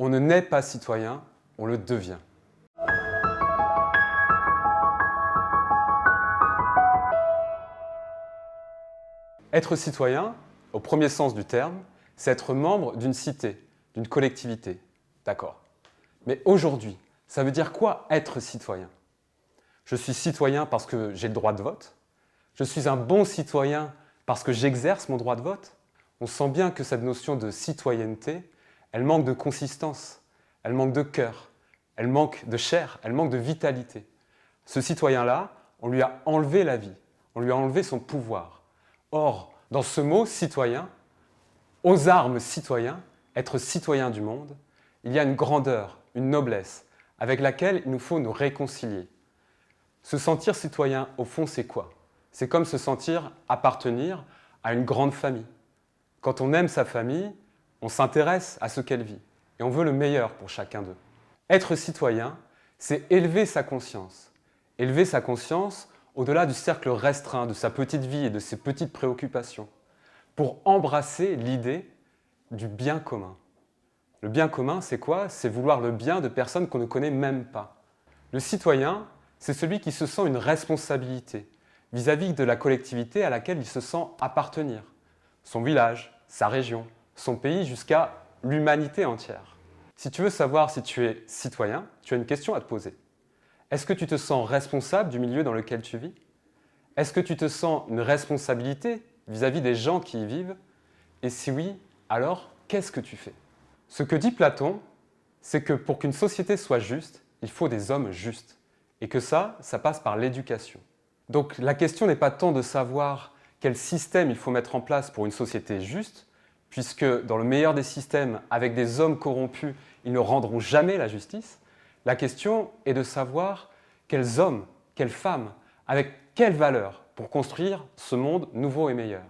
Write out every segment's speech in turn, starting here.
On ne naît pas citoyen, on le devient. Être citoyen, au premier sens du terme, c'est être membre d'une cité, d'une collectivité. D'accord. Mais aujourd'hui, ça veut dire quoi être citoyen? Je suis citoyen parce que j'ai le droit de vote. Je suis un bon citoyen parce que j'exerce mon droit de vote. On sent bien que cette notion de citoyenneté, elle manque de consistance, elle manque de cœur, elle manque de chair, elle manque de vitalité. Ce citoyen-là, on lui a enlevé la vie, on lui a enlevé son pouvoir. Or, dans ce mot citoyen, aux armes citoyen, être citoyen du monde, il y a une grandeur, une noblesse, avec laquelle il nous faut nous réconcilier. Se sentir citoyen, au fond, c'est quoi? C'est comme se sentir appartenir à une grande famille. Quand on aime sa famille, on s'intéresse à ce qu'elle vit et on veut le meilleur pour chacun d'eux. Être citoyen, c'est élever sa conscience. Élever sa conscience au-delà du cercle restreint de sa petite vie et de ses petites préoccupations, pour embrasser l'idée du bien commun. Le bien commun, c'est quoi? C'est vouloir le bien de personnes qu'on ne connaît même pas. Le citoyen, c'est celui qui se sent une responsabilité vis-à-vis de la collectivité à laquelle il se sent appartenir. Son village, sa région, son pays, jusqu'à l'humanité entière. Si tu veux savoir si tu es citoyen, tu as une question à te poser. Est-ce que tu te sens responsable du milieu dans lequel tu vis? Est-ce que tu te sens une responsabilité vis-à-vis des gens qui y vivent? Et si oui, alors qu'est-ce que tu fais? Ce que dit Platon, c'est que pour qu'une société soit juste, il faut des hommes justes. Et que ça passe par l'éducation. Donc la question n'est pas tant de savoir quel système il faut mettre en place pour une société juste, puisque dans le meilleur des systèmes, avec des hommes corrompus, ils ne rendront jamais la justice. La question est de savoir quels hommes, quelles femmes, avec quelles valeurs pour construire ce monde nouveau et meilleur.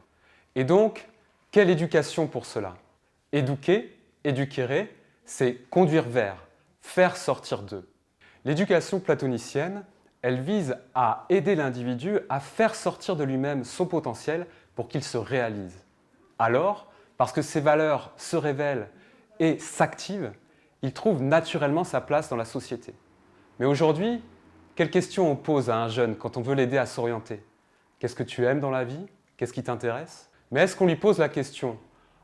Et donc, quelle éducation pour cela? Éduquer, éduquere, c'est conduire vers, faire sortir d'eux. L'éducation platonicienne, elle vise à aider l'individu à faire sortir de lui-même son potentiel pour qu'il se réalise. Alors, parce que ses valeurs se révèlent et s'activent, il trouve naturellement sa place dans la société. Mais aujourd'hui, quelle question on pose à un jeune quand on veut l'aider à s'orienter? Qu'est-ce que tu aimes dans la vie? Qu'est-ce qui t'intéresse? Mais est-ce qu'on lui pose la question: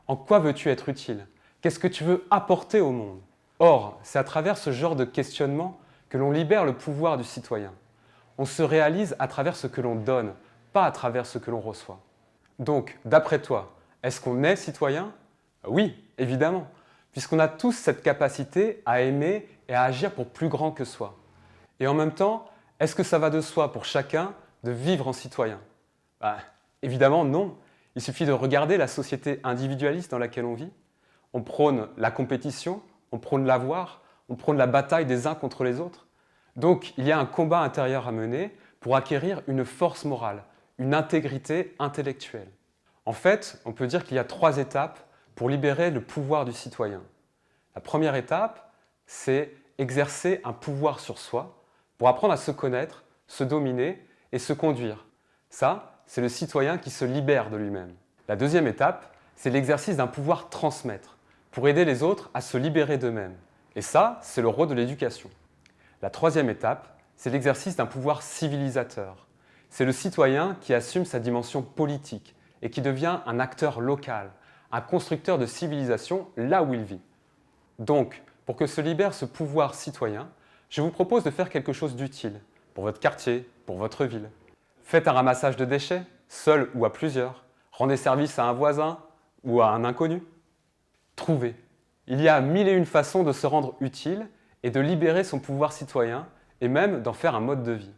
en quoi veux-tu être utile? Qu'est-ce que tu veux apporter au monde? Or, c'est à travers ce genre de questionnement que l'on libère le pouvoir du citoyen. On se réalise à travers ce que l'on donne, pas à travers ce que l'on reçoit. Donc, d'après toi, est-ce qu'on est citoyen? Oui, évidemment, puisqu'on a tous cette capacité à aimer et à agir pour plus grand que soi. Et en même temps, est-ce que ça va de soi pour chacun de vivre en citoyen? Évidemment, non. Il suffit de regarder la société individualiste dans laquelle on vit. On prône la compétition, on prône l'avoir, on prône la bataille des uns contre les autres. Donc, il y a un combat intérieur à mener pour acquérir une force morale, une intégrité intellectuelle. En fait, on peut dire qu'il y a 3 étapes pour libérer le pouvoir du citoyen. La première étape, c'est exercer un pouvoir sur soi pour apprendre à se connaître, se dominer et se conduire. Ça, c'est le citoyen qui se libère de lui-même. La deuxième étape, c'est l'exercice d'un pouvoir transmettre pour aider les autres à se libérer d'eux-mêmes. Et ça, c'est le rôle de l'éducation. La troisième étape, c'est l'exercice d'un pouvoir civilisateur. C'est le citoyen qui assume sa dimension politique et qui devient un acteur local, un constructeur de civilisation là où il vit. Donc, pour que se libère ce pouvoir citoyen, je vous propose de faire quelque chose d'utile pour votre quartier, pour votre ville. Faites un ramassage de déchets, seul ou à plusieurs. Rendez service à un voisin ou à un inconnu. Trouvez. Il y a 1001 façons de se rendre utile et de libérer son pouvoir citoyen et même d'en faire un mode de vie.